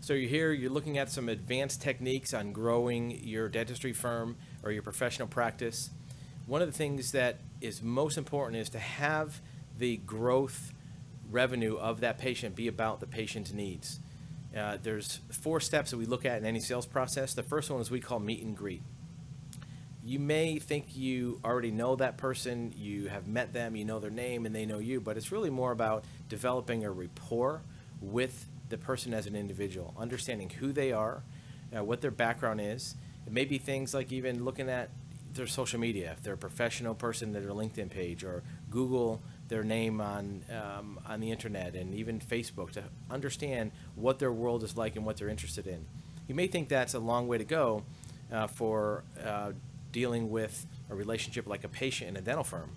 So you're here, you're looking at some advanced techniques on growing your dentistry firm or your professional practice. One of the things that is most important is to have the growth revenue of that patient be about the patient's needs. There's 4 steps that we look at in any sales process. The first one is we call meet and greet. You may think you already know that person, you have met them, you know their name, and they know you, but it's really more about developing a rapport with the person as an individual, understanding who they are, what their background is. It may be things like even looking at their social media, if they're a professional person, their LinkedIn page, or Google their name on the internet, and even Facebook, to understand what their world is like and what they're interested in. You may think that's a long way to go for dealing with a relationship like a patient in a dental firm.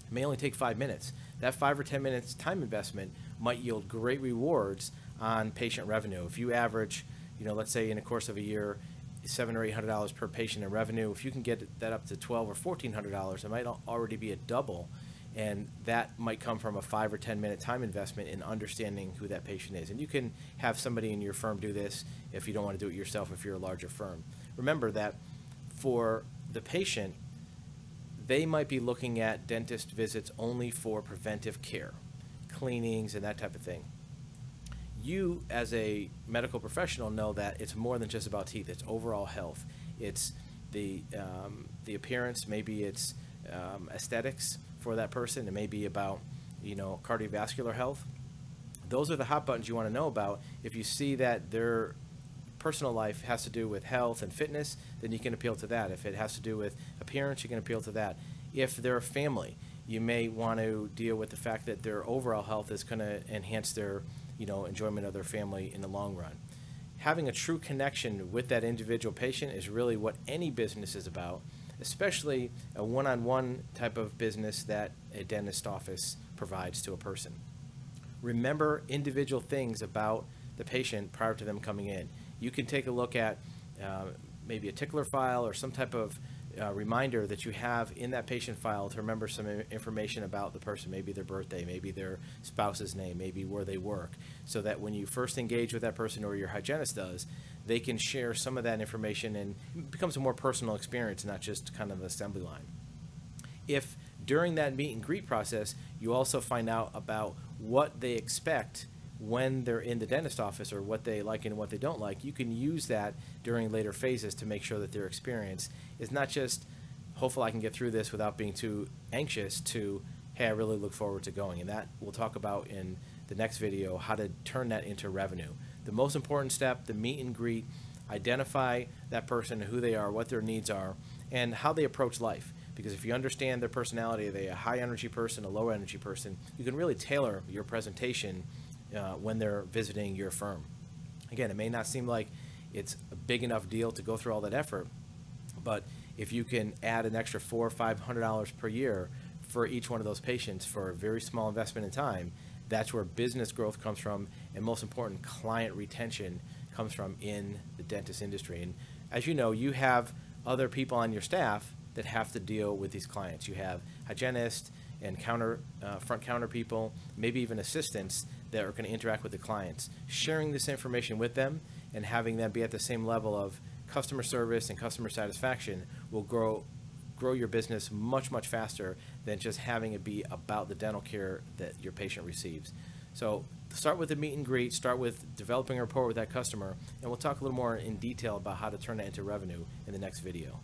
It may only take 5 minutes. That 5 or 10 minutes time investment might yield great rewards on patient revenue. If you average, let's say in the course of a year, $700 or $800 per patient in revenue, if you can get that up to $1,200 or $1,400, it might already be a double, and that might come from a 5 or 10 minute time investment in understanding who that patient is. And you can have somebody in your firm do this if you don't want to do it yourself if you're a larger firm. Remember that for the patient, they might be looking at dentist visits only for preventive care, cleanings and that type of thing. You, as a medical professional, know that it's more than just about teeth. It's overall health. It's the appearance. Maybe it's aesthetics for that person. It may be about cardiovascular health. Those are the hot buttons you want to know about. If you see that their personal life has to do with health and fitness, then you can appeal to that. If it has to do with appearance, you can appeal to that. If they're a family, you may want to deal with the fact that their overall health is going to enhance their enjoyment of their family in the long run. Having a true connection with that individual patient is really what any business is about, especially a one-on-one type of business that a dentist office provides to a person. Remember individual things about the patient prior to them coming in. You can take a look at maybe a tickler file or some type of reminder that you have in that patient file to remember some information about the person, maybe their birthday, maybe their spouse's name, maybe where they work, so that when you first engage with that person, or your hygienist does, they can share some of that information and it becomes a more personal experience, not just kind of an assembly line. If during that meet and greet process, you also find out about what they expect when they're in the dentist office, or what they like and what they don't like, you can use that during later phases to make sure that their experience is not just, hopefully I can get through this without being too anxious, to, hey, I really look forward to going. And that we'll talk about in the next video, how to turn that into revenue. The most important step, the meet and greet, identify that person, who they are, what their needs are, and how they approach life. Because if you understand their personality, are they a high energy person, a low energy person, you can really tailor your presentation when they're visiting your firm. Again, it may not seem like it's a big enough deal to go through all that effort, but if you can add an extra $400 or $500 per year for each one of those patients for a very small investment in time, that's where business growth comes from, and most important, client retention comes from in the dentist industry. And as you know, you have other people on your staff that have to deal with these clients. You have hygienists and front counter people, maybe even assistants that are going to interact with the clients. Sharing this information with them and having them be at the same level of customer service and customer satisfaction will grow your business much, much faster than just having it be about the dental care that your patient receives. So start with the meet and greet, start with developing a rapport with that customer, and we'll talk a little more in detail about how to turn that into revenue in the next video.